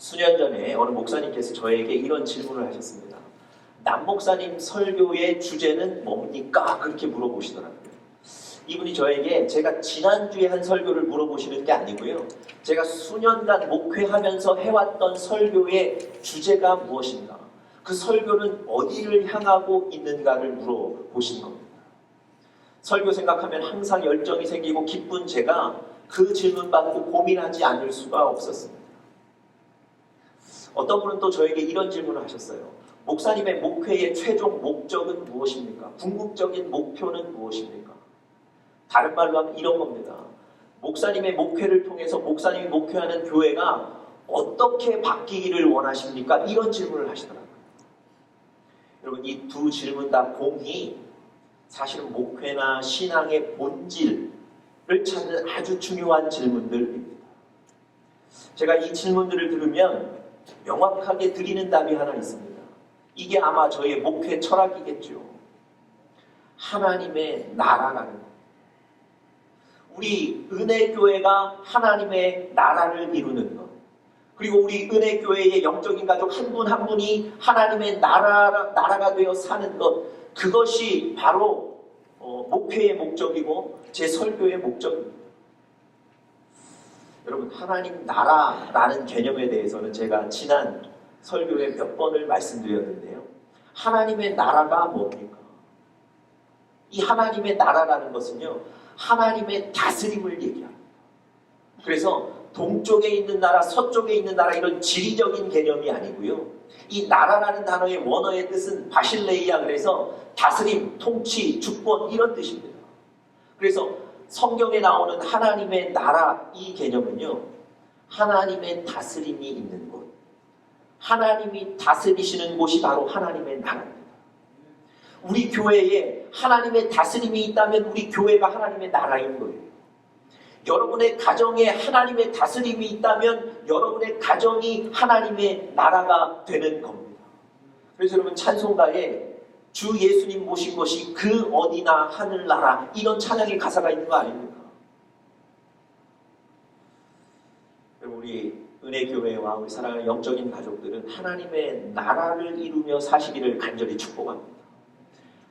수년 전에 어느 목사님께서 저에게 이런 질문을 하셨습니다. 남 목사님 설교의 주제는 뭡니까? 그렇게 물어보시더라고요. 이분이 저에게 제가 지난주에 한 설교를 물어보시는 게 아니고요. 제가 수년간 목회하면서 해왔던 설교의 주제가 무엇인가? 그 설교는 어디를 향하고 있는가를 물어보신 겁니다. 설교 생각하면 항상 열정이 생기고 기쁜 제가 그 질문 받고 고민하지 않을 수가 없었습니다. 어떤 분은 또 저에게 이런 질문을 하셨어요. 목사님의 목회의 최종 목적은 무엇입니까? 궁극적인 목표는 무엇입니까? 다른 말로 하면 이런 겁니다. 목사님의 목회를 통해서 목사님이 목회하는 교회가 어떻게 바뀌기를 원하십니까? 이런 질문을 하시더라고요. 여러분, 이 두 질문 다 공이 사실은 목회나 신앙의 본질을 찾는 아주 중요한 질문들입니다. 제가 이 질문들을 들으면 명확하게 드리는 답이 하나 있습니다. 이게 아마 저의 목회 철학이겠죠. 하나님의 나라라는 것. 우리 은혜교회가 하나님의 나라를 이루는 것. 그리고 우리 은혜교회의 영적인 가족 한 분 한 분이 하나님의 나라가 되어 사는 것. 그것이 바로 목회의 목적이고 제 설교의 목적입니다. 여러분, 하나님 나라라는 개념에 대해서는 제가 지난 설교에 몇 번을 말씀드렸는데요. 하나님의 나라가 뭡니까? 이 하나님의 나라라는 것은요, 하나님의 다스림을 얘기합니다. 그래서 동쪽에 있는 나라, 서쪽에 있는 나라 이런 지리적인 개념이 아니고요. 이 나라라는 단어의 원어의 뜻은 바실레이아, 그래서 다스림, 통치, 주권 이런 뜻입니다. 그래서 성경에 나오는 하나님의 나라 이 개념은요, 하나님의 다스림이 있는 곳, 하나님이 다스리시는 곳이 바로 하나님의 나라입니다. 우리 교회에 하나님의 다스림이 있다면 우리 교회가 하나님의 나라인 거예요. 여러분의 가정에 하나님의 다스림이 있다면 여러분의 가정이 하나님의 나라가 되는 겁니다. 그래서 여러분, 찬송가에 주 예수님 모신 것이 그 어디나 하늘나라 이런 찬양의 가사가 있는 거 아닙니까? 우리 은혜교회와 우리 사랑하는 영적인 가족들은 하나님의 나라를 이루며 사시기를 간절히 축복합니다.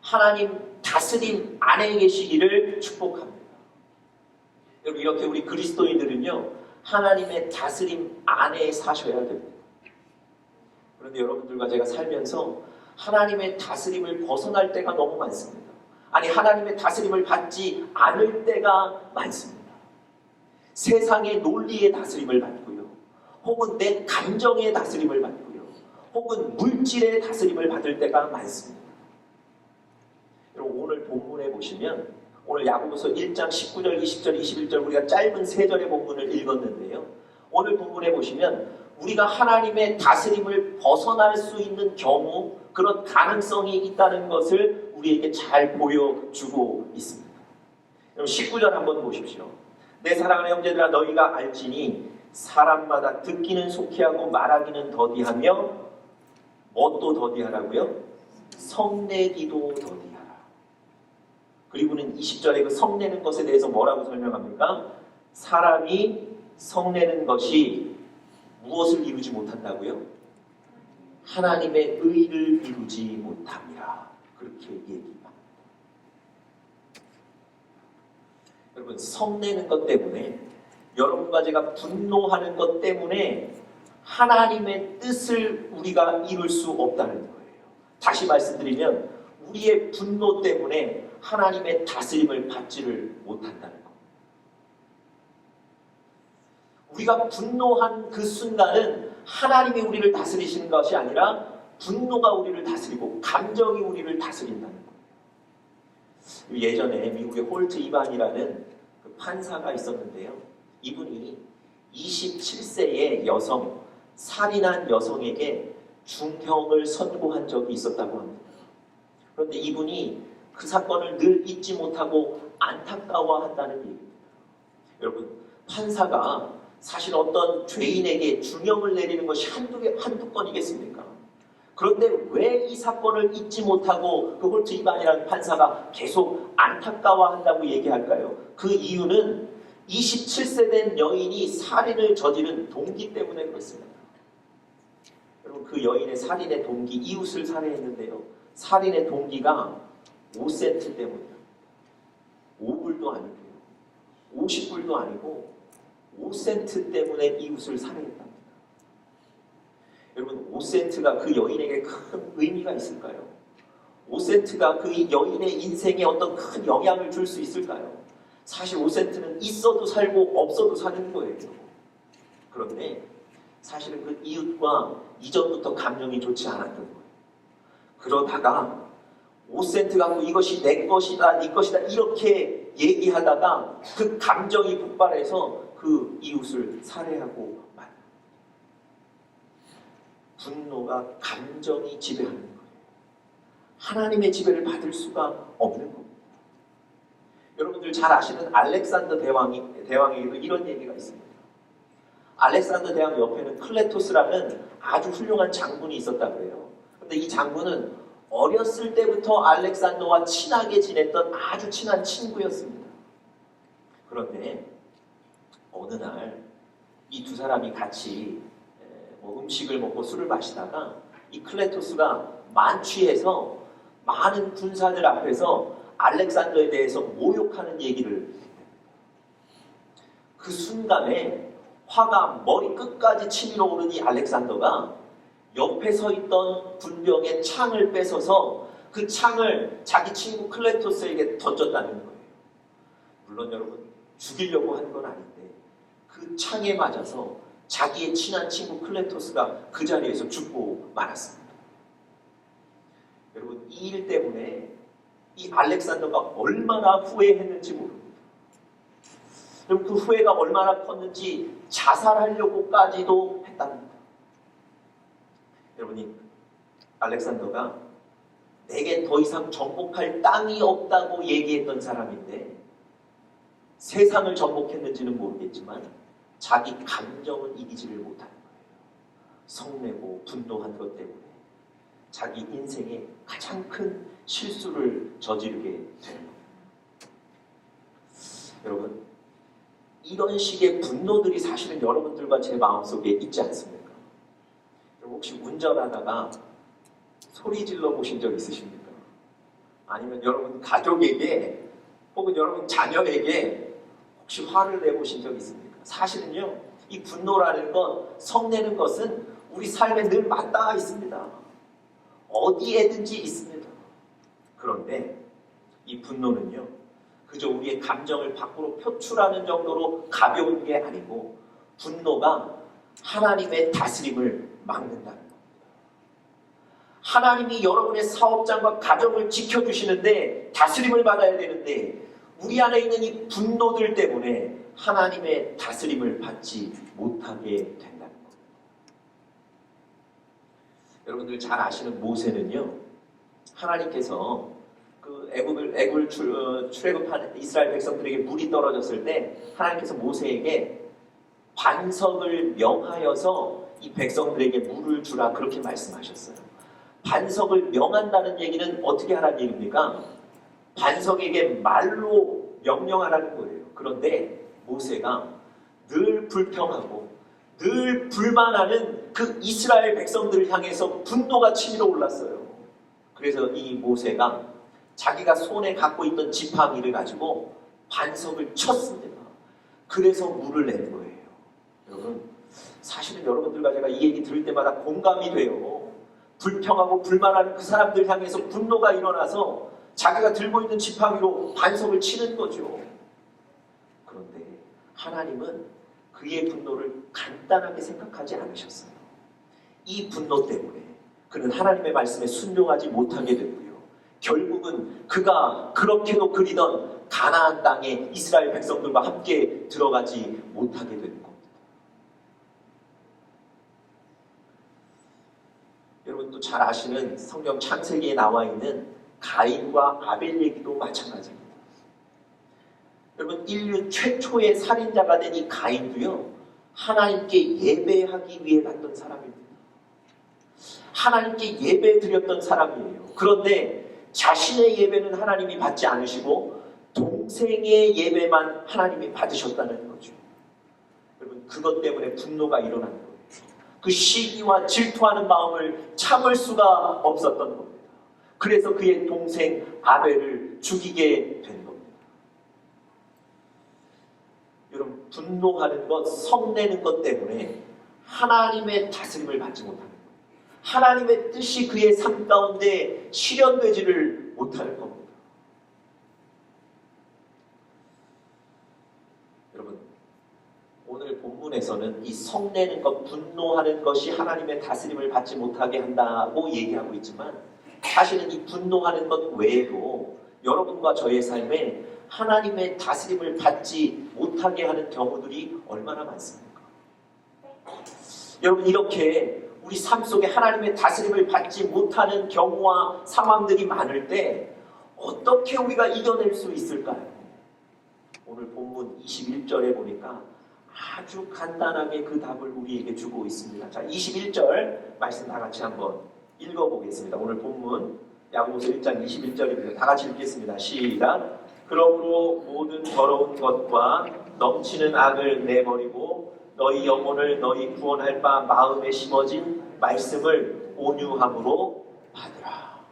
하나님 다스림 안에 계시기를 축복합니다. 여러분, 이렇게 우리 그리스도인들은요, 하나님의 다스림 안에 사셔야 됩니다. 그런데 여러분들과 제가 살면서 하나님의 다스림을 벗어날 때가 너무 많습니다. 아니, 하나님의 다스림을 받지 않을 때가 많습니다. 세상의 논리의 다스림을 받고요, 혹은 내 감정의 다스림을 받고요, 혹은 물질의 다스림을 받을 때가 많습니다. 여러분, 오늘 본문에 보시면 오늘 야고보서 1장 19절, 20절, 21절 우리가 짧은 3절의 본문을 읽었는데요. 오늘 본문에 보시면 우리가 하나님의 다스림을 벗어날 수 있는 경우, 그런 가능성이 있다는 것을 우리에게 잘 보여주고 있습니다. 여러분, 19절 한번 보십시오. 내 사랑하는 형제들아, 너희가 알지니 사람마다 듣기는 속히하고 말하기는 더디하며 뭣도 더디하라고요? 성내기도 더디하라. 그리고는 20절에 그 성내는 것에 대해서 뭐라고 설명합니까? 사람이 성내는 것이 무엇을 이루지 못한다고요? 하나님의 의를 이루지 못함이라. 그렇게 얘기합니다. 여러분, 성내는 것 때문에, 여러분과 제가 분노하는 것 때문에 하나님의 뜻을 우리가 이룰 수 없다는 거예요. 다시 말씀드리면 우리의 분노 때문에 하나님의 다스림을 받지를 못한다는 겁니다. 우리가 분노한 그 순간은 하나님이 우리를 다스리시는 것이 아니라 분노가 우리를 다스리고 감정이 우리를 다스린다는 거예요. 예전에 미국의 홀트 이반이라는 그 판사가 있었는데요. 이분이 27세의 여성, 살인한 여성에게 중형을 선고한 적이 있었다고 합니다. 그런데 이분이 그 사건을 늘 잊지 못하고 안타까워한다는 얘기입니다. 여러분, 판사가 사실 어떤 죄인에게 중형을 내리는 것이 한두 건이겠습니까? 그런데 왜 이 사건을 잊지 못하고 그 홀트 이반이라는 판사가 계속 안타까워한다고 얘기할까요? 그 이유는 27세 된 여인이 살인을 저지른 동기 때문에 그렇습니다. 여러분 그 여인의 살인의 동기, 이웃을 살해했는데요. 살인의 동기가 5센트 때문이에요. 5불도 아니고요. 50불도 아니고 5센트 때문에 이웃을 살해했답니다. 여러분 5센트가 그 여인에게 큰 의미가 있을까요? 5센트가 그 여인의 인생에 어떤 큰 영향을 줄 수 있을까요? 사실 5센트는 있어도 살고 없어도 사는 거예요. 그런데 사실은 그 이웃과 이전부터 감정이 좋지 않았던 거예요. 그러다가 5센트 갖고 이것이 내 것이다, 네 것이다 이렇게 얘기하다가 그 감정이 폭발해서 그 이웃을 살해하고 말. 분노가 감정이 지배하는 거예요. 하나님의 지배를 받을 수가 없는 겁니다. 여러분들 잘 아시는 알렉산더 대왕에게도 이런 얘기가 있습니다. 알렉산더 대왕 옆에는 클레토스라는 아주 훌륭한 장군이 있었다 그래요. 근데 이 장군은 어렸을 때부터 알렉산더와 친하게 지냈던 아주 친한 친구였습니다. 그런데 어느 날 이 두 사람이 같이 음식을 먹고 술을 마시다가 이 클레토스가 만취해서 많은 군사들 앞에서 알렉산더에 대해서 모욕하는 얘기를 했답니다. 그 순간에 화가 머리 끝까지 치밀어 오르니 알렉산더가 옆에 서 있던 군병의 창을 뺏어서 그 창을 자기 친구 클레토스에게 던졌다는 거예요. 물론 여러분 죽이려고 한 건 아닌데 그 창에 맞아서 자기의 친한 친구 클레토스가 그 자리에서 죽고 말았습니다. 여러분 이 일 때문에 이 알렉산더가 얼마나 후회했는지 모릅니다. 여러분 그 후회가 얼마나 컸는지 자살하려고까지도 했답니다. 여러분이 알렉산더가 내게 더 이상 정복할 땅이 없다고 얘기했던 사람인데 세상을 정복했는지는 모르겠지만 자기 감정은 이기지를 못하는 거예요. 성내고 분노한 것 때문에 자기 인생에 가장 큰 실수를 저지르게 되는 겁니다. 여러분 이런 식의 분노들이 사실은 여러분들과 제 마음속에 있지 않습니까? 혹시 운전하다가 소리 질러 보신 적 있으십니까? 아니면 여러분 가족에게 혹은 여러분 자녀에게 혹시 화를 내보신 적 있습니까? 사실은요 이 분노라는 것, 성내는 것은 우리 삶에 늘 맞닿아 있습니다. 어디에든지 있습니다. 그런데 이 분노는요 그저 우리의 감정을 밖으로 표출하는 정도로 가벼운 게 아니고 분노가 하나님의 다스림을 막는다는 겁니다. 하나님이 여러분의 사업장과 가정을 지켜주시는데 다스림을 받아야 되는데 우리 안에 있는 이 분노들 때문에 하나님의 다스림을 받지 못하게 된다는 겁니다. 여러분들 잘 아시는 모세는요 하나님께서 그 애굽을 출애굽한 이스라엘 백성들에게 물이 떨어졌을 때 하나님께서 모세에게 반석을 명하여서 이 백성들에게 물을 주라 그렇게 말씀하셨어요. 반석을 명한다는 얘기는 어떻게 하라는 얘기입니까? 반석에게 말로 명령하라는 거예요. 그런데 모세가 늘 불평하고 늘 불만하는 그 이스라엘 백성들을 향해서 분노가 치밀어 올랐어요. 그래서 이 모세가 자기가 손에 갖고 있던 지팡이를 가지고 반석을 쳤습니다. 그래서 물을 낸 거예요. 여러분 사실은 여러분들과 제가 이 얘기 들을 때마다 공감이 돼요. 불평하고 불만하는 그 사람들 향해서 분노가 일어나서 자기가 들고 있는 지팡이로 반석을 치는 거죠. 그런데 하나님은 그의 분노를 간단하게 생각하지 않으셨어요. 이 분노 때문에 그는 하나님의 말씀에 순종하지 못하게 됐고요. 결국은 그가 그렇게도 그리던 가나안 땅에 이스라엘 백성들과 함께 들어가지 못하게 되는 겁니다. 여러분 또 잘 아시는 성경 창세기에 나와 있는 가인과 아벨 얘기도 마찬가지입니다. 여러분 인류 최초의 살인자가 된 이 가인도요 하나님께 예배하기 위해 갔던 사람입니다. 하나님께 예배 드렸던 사람이에요. 그런데 자신의 예배는 하나님이 받지 않으시고 동생의 예배만 하나님이 받으셨다는 거죠. 여러분 그것 때문에 분노가 일어난 거예요. 그 시기와 질투하는 마음을 참을 수가 없었던 겁니다. 그래서 그의 동생 아벨을 죽이게 된 겁니다. 여러분, 분노하는 것, 성내는 것 때문에 하나님의 다스림을 받지 못하는 거예요. 하나님의 뜻이 그의 삶 가운데 실현되지를 못하는 겁니다. 여러분, 오늘 본문에서는 이 성내는 것, 분노하는 것이 하나님의 다스림을 받지 못하게 한다고 얘기하고 있지만, 사실은 이 분노하는 것 외에도 여러분과 저의 삶에 하나님의 다스림을 받지 못하게 하는 경우들이 얼마나 많습니까? 여러분, 이렇게 우리 삶 속에 하나님의 다스림을 받지 못하는 경우와 상황들이 많을 때 어떻게 우리가 이겨낼 수 있을까요? 오늘 본문 21절에 보니까 아주 간단하게 그 답을 우리에게 주고 있습니다. 자, 21절 말씀 다 같이 한번 읽어보겠습니다. 오늘 본문 야고보서 1장 21절입니다. 다 같이 읽겠습니다. 시작. 그러므로 모든 더러운 것과 넘치는 악을 내버리고 너희 영혼을 너희 구원할 바 마음에 심어진 말씀을 온유함으로 받으라.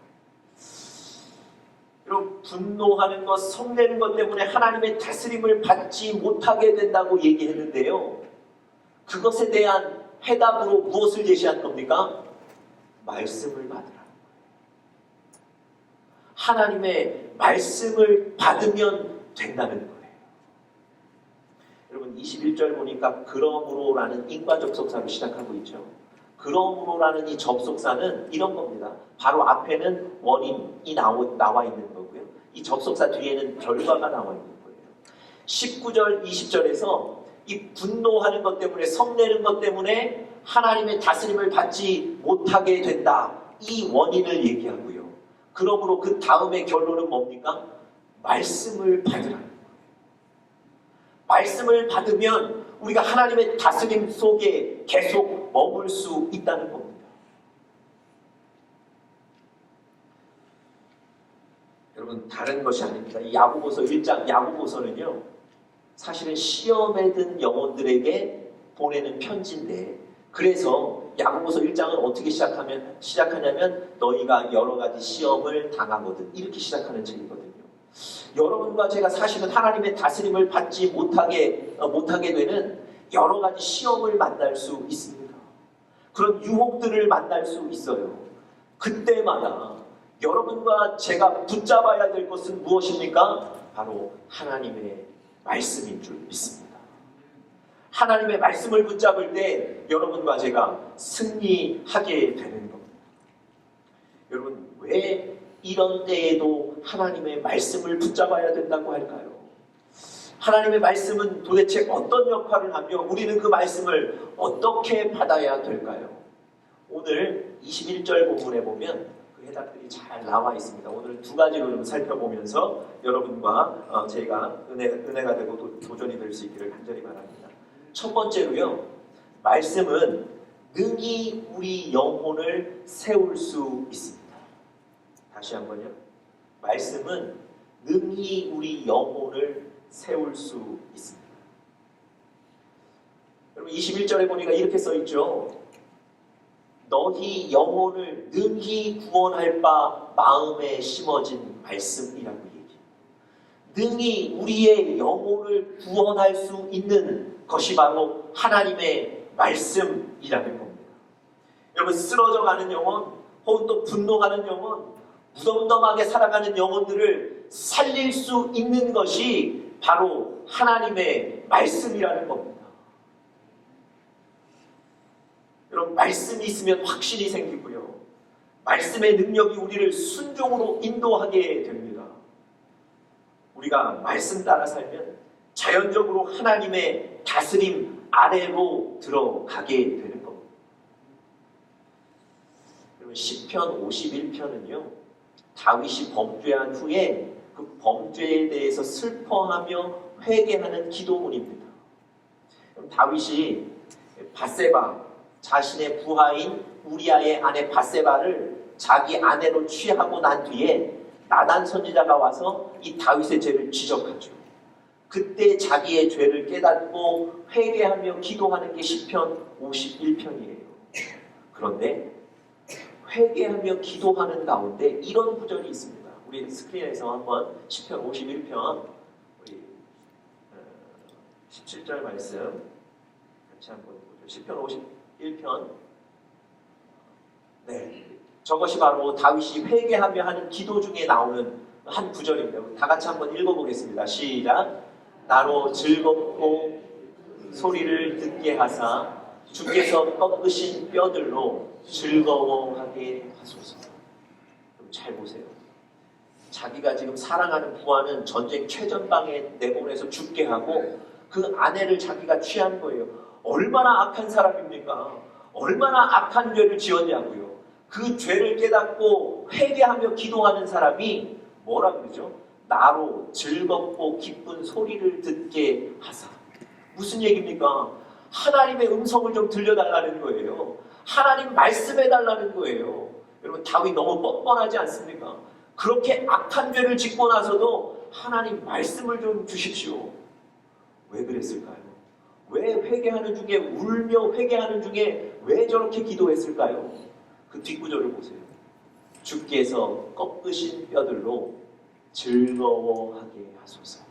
여러분, 분노하는 것, 성내는 것 때문에 하나님의 다스림을 받지 못하게 된다고 얘기했는데요. 그것에 대한 해답으로 무엇을 제시한 겁니까? 말씀을 받으라. 하나님의 말씀을 받으면 된다는 거예요. 여러분, 21절 보니까 그러므로라는 인과접속사로 시작하고 있죠. 그러므로라는 이 접속사는 이런 겁니다. 바로 앞에는 원인이 나와 있는 거고요. 이 접속사 뒤에는 결과가 나와 있는 거예요. 19절, 20절에서 이 분노하는 것 때문에, 성내는 것 때문에 하나님의 다스림을 받지 못하게 된다. 이 원인을 얘기하고요. 그러므로 그 다음의 결론은 뭡니까? 말씀을 받으라는 거예요. 말씀을 받으면 우리가 하나님의 다스림 속에 계속 머물 수 있다는 겁니다. 여러분, 다른 것이 아닙니다. 이 야고보서 1장, 야고보서는요, 사실은 시험에 든 영혼들에게 보내는 편지인데, 그래서 야고보서 1장은 어떻게 시작하냐면 너희가 여러 가지 시험을 당하거든, 이렇게 시작하는 책이거든요. 여러분과 제가 사실은 하나님의 다스림을 받지 못하게 되는 여러 가지 시험을 만날 수 있습니다. 그런 유혹들을 만날 수 있어요. 그때마다 여러분과 제가 붙잡아야 될 것은 무엇입니까? 바로 하나님의 말씀인 줄 믿습니다. 하나님의 말씀을 붙잡을 때 여러분과 제가 승리하게 되는 겁니다. 여러분, 왜 이런 때에도 하나님의 말씀을 붙잡아야 된다고 할까요? 하나님의 말씀은 도대체 어떤 역할을 하며 우리는 그 말씀을 어떻게 받아야 될까요? 오늘 21절 본문에 보면 그 해답들이 잘 나와 있습니다. 오늘 두 가지로 좀 살펴보면서 여러분과 제가 은혜가 되고 도전이 될 수 있기를 간절히 바랍니다. 첫 번째로요, 말씀은 능히 우리 영혼을 세울 수 있습니다. 다시 한번요. 말씀은 능히 우리 영혼을 세울 수 있습니다. 여러분, 21절에 보니까 이렇게 써있죠. 너희 영혼을 능히 구원할 바 마음에 심어진 말씀이라고 얘기해요. 능히 우리의 영혼을 구원할 수 있는 것이 바로 하나님의 말씀이라는 겁니다. 여러분, 쓰러져가는 영혼, 혹은 또 분노하는 영혼, 무덤덤하게 살아가는 영혼들을 살릴 수 있는 것이 바로 하나님의 말씀이라는 겁니다. 여러분, 말씀이 있으면 확신이 생기고요. 말씀의 능력이 우리를 순종으로 인도하게 됩니다. 우리가 말씀 따라 살면 자연적으로 하나님의 다스림 아래로 들어가게 되는 겁니다. 여러분, 시편 51편은요, 다윗이 범죄한 후에 그 범죄에 대해서 슬퍼하며 회개하는 기도문입니다. 그럼 다윗이 밧세바, 자신의 부하인 우리아의 아내 밧세바를 자기 아내로 취하고 난 뒤에 나단 선지자가 와서 이 다윗의 죄를 지적하죠. 그때 자기의 죄를 깨닫고 회개하며 기도하는 게 시편 51편이에요. 그런데 회개하며 기도하는 가운데 이런 구절이 있습니다. 우리 스크린에서 한번 시편 51편 우리 17절 말씀 같이 한번 보죠. 시편 51편. 네, 저것이 바로 다윗이 회개하며 하는 기도 중에 나오는 한 구절입니다. 다 같이 한번 읽어보겠습니다. 시작. 나로 즐겁고 소리를 듣게 하사 주께서 꺾으신 뼈들로 즐거워하게 하소서. 잘 보세요. 자기가 지금 사랑하는 부하는 전쟁 최전방에 내보내서 죽게 하고 그 아내를 자기가 취한 거예요. 얼마나 악한 사람입니까? 얼마나 악한 죄를 지었냐고요. 그 죄를 깨닫고 회개하며 기도하는 사람이 뭐라 그러죠? 나로 즐겁고 기쁜 소리를 듣게 하사. 무슨 얘기입니까? 하나님의 음성을 좀 들려달라는 거예요. 하나님 말씀해달라는 거예요. 여러분 다윗 너무 뻔뻔하지 않습니까? 그렇게 악한 죄를 짓고 나서도 하나님 말씀을 좀 주십시오. 왜 그랬을까요? 왜 회개하는 중에 울며 회개하는 중에 왜 저렇게 기도했을까요? 그 뒷구절을 보세요. 주께서 꺾으신 뼈들로 즐거워하게 하소서.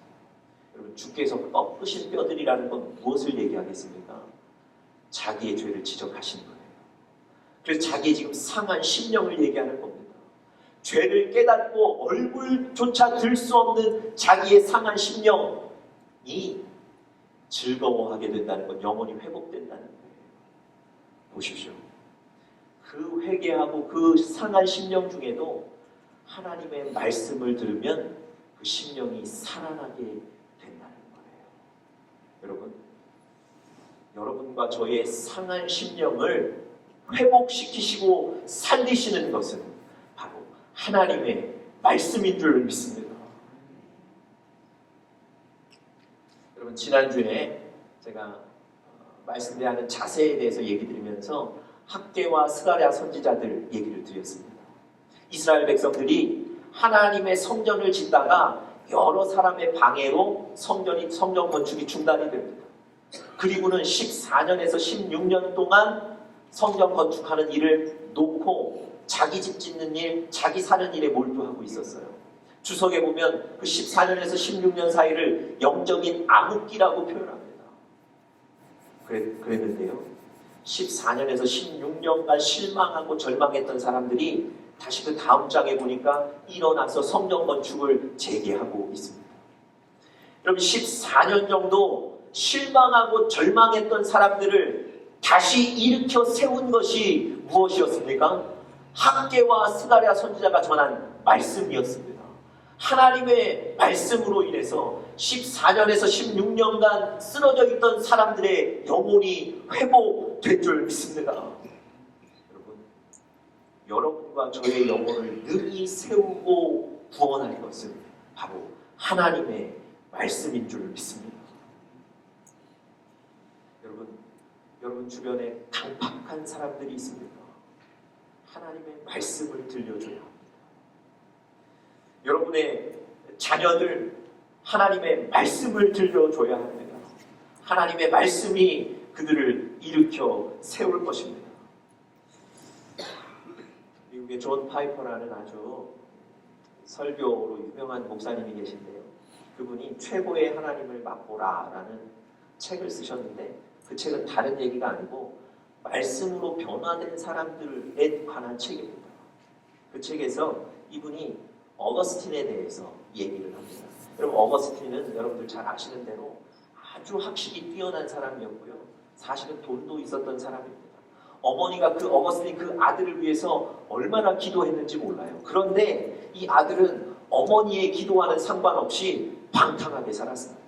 여러분 주께서 꺾으신 뼈들이라는 건 무엇을 얘기하겠습니까? 자기의 죄를 지적하신 거예요. 그래서 자기의 지금 상한 심령을 얘기하는 겁니다. 죄를 깨닫고 얼굴조차 들 수 없는 자기의 상한 심령이 즐거워하게 된다는 건 영혼이 회복된다는 거예요. 보십시오. 그 회개하고 그 상한 심령 중에도 하나님의 말씀을 들으면 그 심령이 살아나게 된다는 거예요. 여러분, 여러분과 저의 상한 심령을 회복시키시고 살리시는 것은 바로 하나님의 말씀인 줄 믿습니다. 여러분 지난주에 제가 말씀대하는 자세에 대해서 얘기 드리면서 학개와 스가랴 선지자들 얘기를 드렸습니다. 이스라엘 백성들이 하나님의 성전을 짓다가 여러 사람의 방해로 성전 건축이 중단이 됩니다. 그리고는 14년에서 16년 동안 성전 건축하는 일을 놓고 자기 집 짓는 일, 자기 사는 일에 몰두하고 있었어요. 주석에 보면 그 14년에서 16년 사이를 영적인 암흑기라고 표현합니다. 그랬는데요. 14년에서 16년간 실망하고 절망했던 사람들이 다시 그 다음 장에 보니까 일어나서 성전 건축을 재개하고 있습니다. 여러분 14년 정도 실망하고 절망했던 사람들을 다시 일으켜 세운 것이 무엇이었습니까? 학개와 스가랴 선지자가 전한 말씀이었습니다. 하나님의 말씀으로 인해서 14년에서 16년간 쓰러져 있던 사람들의 영혼이 회복된 줄 믿습니다. 여러분, 여러분과 저의 영혼을 능히 세우고 구원할 것은 바로 하나님의 말씀인 줄 믿습니다. 여러분 주변에 강팍한 사람들이 있습니까? 하나님의 말씀을 들려줘야 합니다. 여러분의 자녀들 하나님의 말씀을 들려줘야 합니다. 하나님의 말씀이 그들을 일으켜 세울 것입니다. 미국의 존 파이퍼라는 아주 설교로 유명한 목사님이 계신데요. 그분이 최고의 하나님을 맛보라라는 책을 쓰셨는데 그 책은 다른 얘기가 아니고 말씀으로 변화된 사람들에 관한 책입니다. 그 책에서 이분이 어거스틴에 대해서 얘기를 합니다. 여러분 어거스틴은 여러분들 잘 아시는 대로 아주 학식이 뛰어난 사람이었고요. 사실은 돈도 있었던 사람입니다. 어머니가 그 어거스틴 그 아들을 위해서 얼마나 기도했는지 몰라요. 그런데 이 아들은 어머니의 기도와는 상관없이 방탕하게 살았습니다.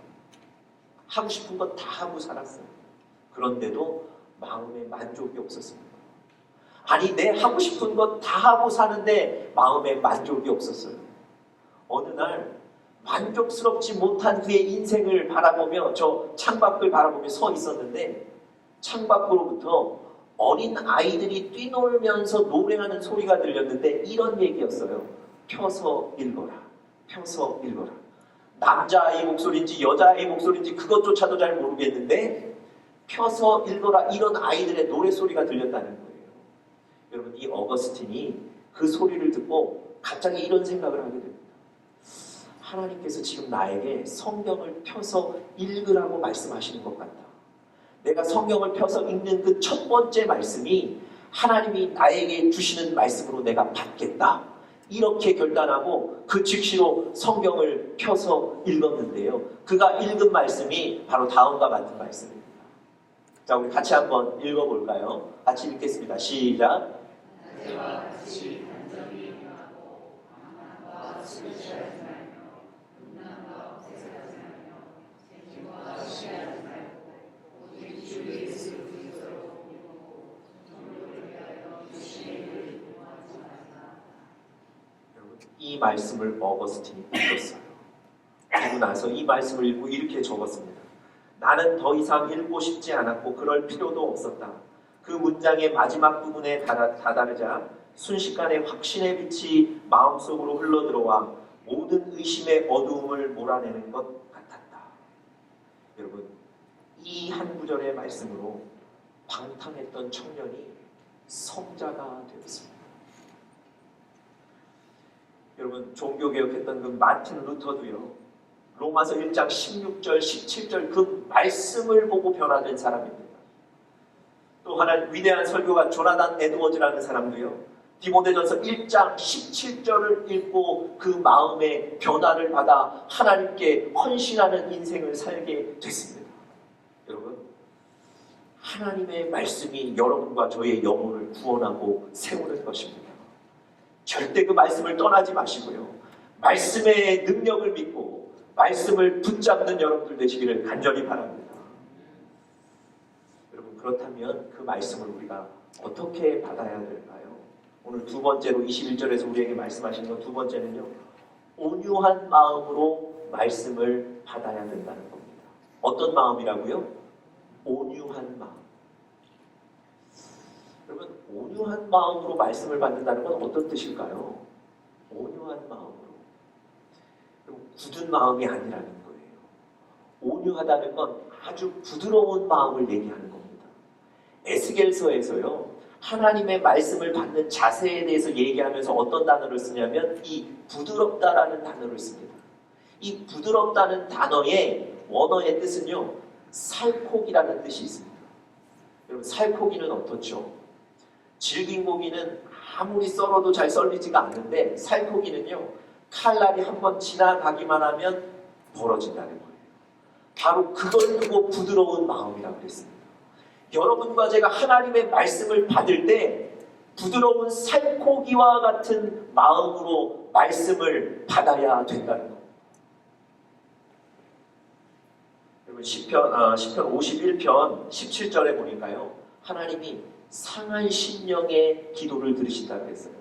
하고 싶은 것 다 하고 살았어요. 그런데도 마음에 만족이 없었습니다. 아니 내 하고 싶은 것 다 하고 사는데 마음에 만족이 없었어요. 어느 날 만족스럽지 못한 그의 인생을 바라보며 저 창밖을 바라보며 서 있었는데 창밖으로부터 어린 아이들이 뛰놀면서 노래하는 소리가 들렸는데 이런 얘기였어요. 펴서 읽어라. 펴서 읽어라. 남자아이 목소리인지 여자아이 목소리인지 그것조차도 잘 모르겠는데 펴서 읽어라 이런 아이들의 노래소리가 들렸다는 거예요. 여러분, 이 어거스틴이 그 소리를 듣고 갑자기 이런 생각을 하게 됩니다. 하나님께서 지금 나에게 성경을 펴서 읽으라고 말씀하시는 것 같다. 내가 성경을 펴서 읽는 그 첫 번째 말씀이 하나님이 나에게 주시는 말씀으로 내가 받겠다. 이렇게 결단하고 그 즉시로 성경을 펴서 읽었는데요. 그가 읽은 말씀이 바로 다음과 같은 말씀입니다. 자, 우리 같이 한번 읽어볼까요? 같이 읽겠습니다. 시작. 이 말씀을 어거스틴이 읽었어요. 그리고 나서 이 말씀을 읽고 이렇게 적었습니다. 나는 더 이상 읽고 싶지 않았고 그럴 필요도 없었다. 그 문장의 마지막 부분에 다다르자 순식간에 확신의 빛이 마음속으로 흘러들어와 모든 의심의 어두움을 몰아내는 것 같았다. 여러분, 이 한 구절의 말씀으로 방탕했던 청년이 성자가 되었습니다. 여러분, 종교개혁했던 그 마틴 루터도요, 로마서 1장 16절, 17절 그 말씀을 보고 변화된 사람입니다. 또 하나 위대한 설교가 조나단 에드워즈라는 사람도요, 디모데전서 1장 17절을 읽고 그 마음의 변화를 받아 하나님께 헌신하는 인생을 살게 됐습니다. 여러분, 하나님의 말씀이 여러분과 저의 영혼을 구원하고 세우는 것입니다. 절대 그 말씀을 떠나지 마시고요. 말씀의 능력을 믿고 말씀을 붙잡는 여러분들 되시기를 간절히 바랍니다. 여러분, 그렇다면 그 말씀을 우리가 어떻게 받아야 될까요? 오늘 두 번째로 21절에서 우리에게 말씀하시는 건 두 번째는요, 온유한 마음으로 말씀을 받아야 된다는 겁니다. 어떤 마음이라고요? 온유한 마음. 여러분, 온유한 마음으로 말씀을 받는다는 건 어떤 뜻일까요? 온유한 마음으로. 여러분, 굳은 마음이 아니라는 거예요. 온유하다는 건 아주 부드러운 마음을 얘기하는 겁니다. 에스겔서에서요, 하나님의 말씀을 받는 자세에 대해서 얘기하면서 어떤 단어를 쓰냐면 이 부드럽다라는 단어를 씁니다. 이 부드럽다는 단어의 원어의 뜻은요, 살코기라는 뜻이 있습니다. 여러분, 살코기는 어떻죠? 질긴 고기는 아무리 썰어도 잘 썰리지가 않는데 살코기는요, 칼날이 한번 지나가기만 하면 벌어진다는 거예요. 바로 그걸 두고 부드러운 마음이라고 그랬습니다. 여러분과 제가 하나님의 말씀을 받을 때 부드러운 살코기와 같은 마음으로 말씀을 받아야 된다는 겁니다. 여러분, 시편 51편 17절에 보니까요, 하나님이 상한 심령의 기도를 들으신다고 했어요.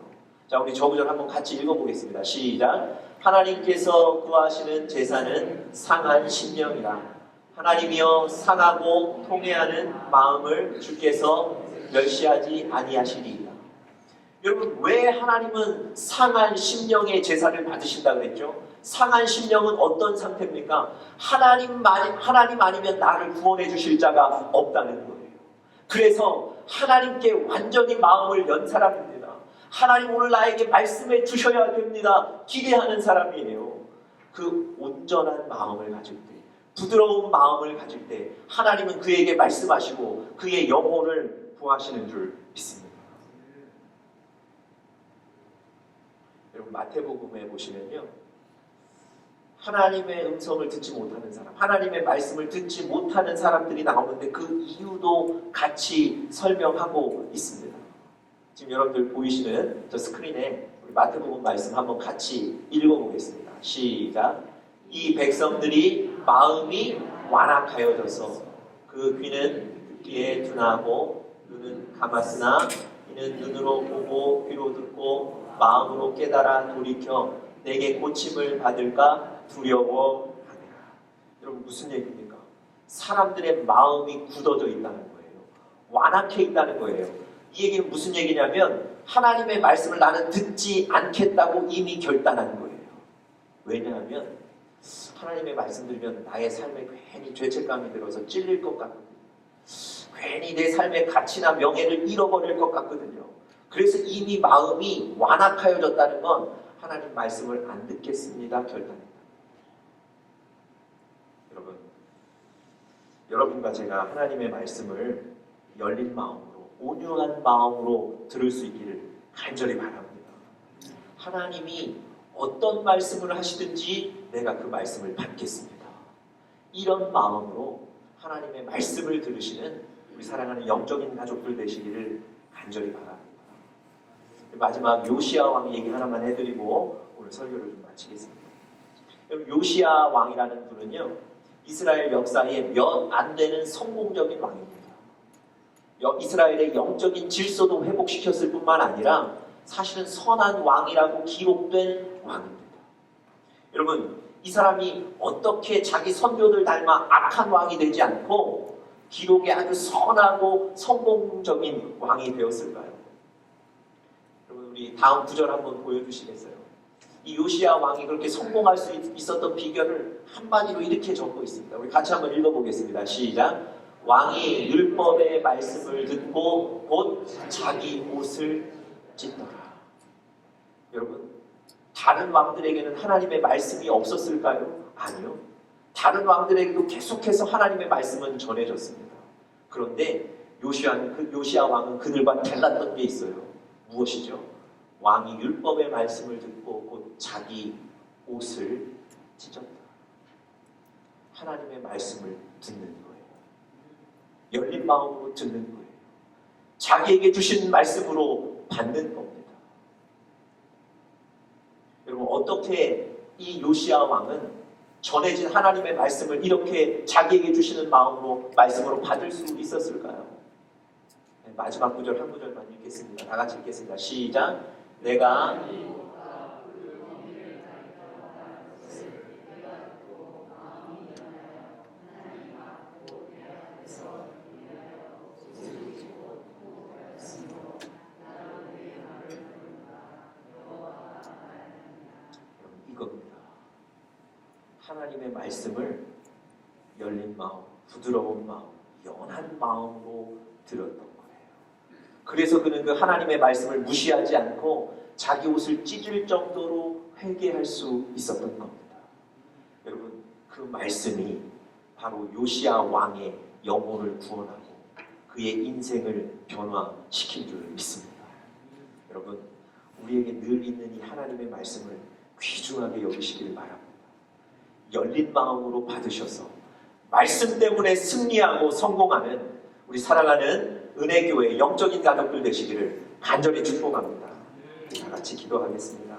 자, 우리 저 구절 한번 같이 읽어보겠습니다. 시작. 하나님께서 구하시는 제사는 상한 심령이라. 하나님이여, 상하고 통회하는 마음을 주께서 멸시하지 아니하시리이다. 여러분, 왜 하나님은 상한 심령의 제사를 받으신다고 했죠? 상한 심령은 어떤 상태입니까? 하나님 아니면 나를 구원해 주실 자가 없다는 거예요. 그래서 하나님께 완전히 마음을 연 사람입니다. 하나님 오늘 나에게 말씀해 주셔야 됩니다. 기대하는 사람이에요. 그 온전한 마음을 가질 때, 부드러운 마음을 가질 때 하나님은 그에게 말씀하시고 그의 영혼을 구하시는 줄 믿습니다. 여러분, 마태복음에 보시면요, 하나님의 음성을 듣지 못하는 사람, 하나님의 말씀을 듣지 못하는 사람들이 나오는데 그 이유도 같이 설명하고 있습니다. 지금 여러분들 보이시는 저 스크린에 우리 마태복음 말씀 한번 같이 읽어보겠습니다. 시작. 이 백성들이 마음이 완악하여져서 그 귀는 듣기에 둔하고 눈은 감았으나 이는 눈으로 보고 귀로 듣고 마음으로 깨달아 돌이켜 내게 고침을 받을까 두려워하니라. 여러분, 무슨 얘기입니까? 사람들의 마음이 굳어져 있다는 거예요. 완악해 있다는 거예요. 이 얘기는 무슨 얘기냐면 하나님의 말씀을 나는 듣지 않겠다고 이미 결단한 거예요. 왜냐하면 하나님의 말씀 들으면 나의 삶에 괜히 죄책감이 들어서 찔릴 것 같거든요. 괜히 내 삶의 가치나 명예를 잃어버릴 것 같거든요. 그래서 이미 마음이 완악하여졌다는 건 하나님 말씀을 안 듣겠습니다 결단했다. 여러분과 제가 하나님의 말씀을 열린 마음으로, 온유한 마음으로 들을 수 있기를 간절히 바랍니다. 하나님이 어떤 말씀을 하시든지 내가 그 말씀을 받겠습니다. 이런 마음으로 하나님의 말씀을 들으시는 우리 사랑하는 영적인 가족들 되시기를 간절히 바랍니다. 마지막 요시야 왕 얘기 하나만 해드리고 오늘 설교를 좀 마치겠습니다. 요시야 왕이라는 분은요, 이스라엘 역사에 몇 안 되는 성공적인 왕입니다. 이스라엘의 영적인 질서도 회복시켰을 뿐만 아니라 사실은 선한 왕이라고 기록된 왕입니다. 여러분, 이 사람이 어떻게 자기 선조들 닮아 악한 왕이 되지 않고 기록에 아주 선하고 성공적인 왕이 되었을까요? 여러분, 우리 다음 구절 한번 보여주시겠어요? 이 요시야 왕이 그렇게 성공할 수 있었던 비결을 한마디로 이렇게 적고 있습니다. 우리 같이 한번 읽어보겠습니다. 시작. 왕이 율법의 말씀을 듣고 곧 자기 옷을 찢더라. 여러분, 다른 왕들에게는 하나님의 말씀이 없었을까요? 아니요. 다른 왕들에게도 계속해서 하나님의 말씀은 전해졌습니다. 그런데 요시야 왕은 그들과 달랐던 게 있어요. 무엇이죠? 왕이 율법의 말씀을 듣고 곧 자기 옷을 찢었다. 하나님의 말씀을 듣는 거예요. 열린 마음으로 듣는 거예요. 자기에게 주신 말씀으로 받는 겁니다. 여러분, 어떻게 이 요시야 왕은 전해진 하나님의 말씀을 이렇게 자기에게 주시는 마음으로 말씀으로 받을 수 있었을까요? 네, 마지막 구절 한 구절만 읽겠습니다. 다 같이 읽겠습니다. 시작. 내가 이겁니다. 하나님의 말씀을 열린 마음, 부드러운 마음, 연한 마음으로 들었던 거예요. 그래서 그는 그 하나님의 말씀을 무시하지 않고 자기 옷을 찢을 정도로 회개할 수 있었던 겁니다. 여러분, 그 말씀이 바로 요시야 왕의 영혼을 구원하고 그의 인생을 변화시킨 줄 믿습니다. 여러분, 우리에게 늘 있는 이 하나님의 말씀을 귀중하게 여기시길 바랍니다. 열린 마음으로 받으셔서 말씀 때문에 승리하고 성공하는 우리 사랑하는 은혜교회 영적인 가족들 되시기를 간절히 축복합니다. 다 같이 기도하겠습니다.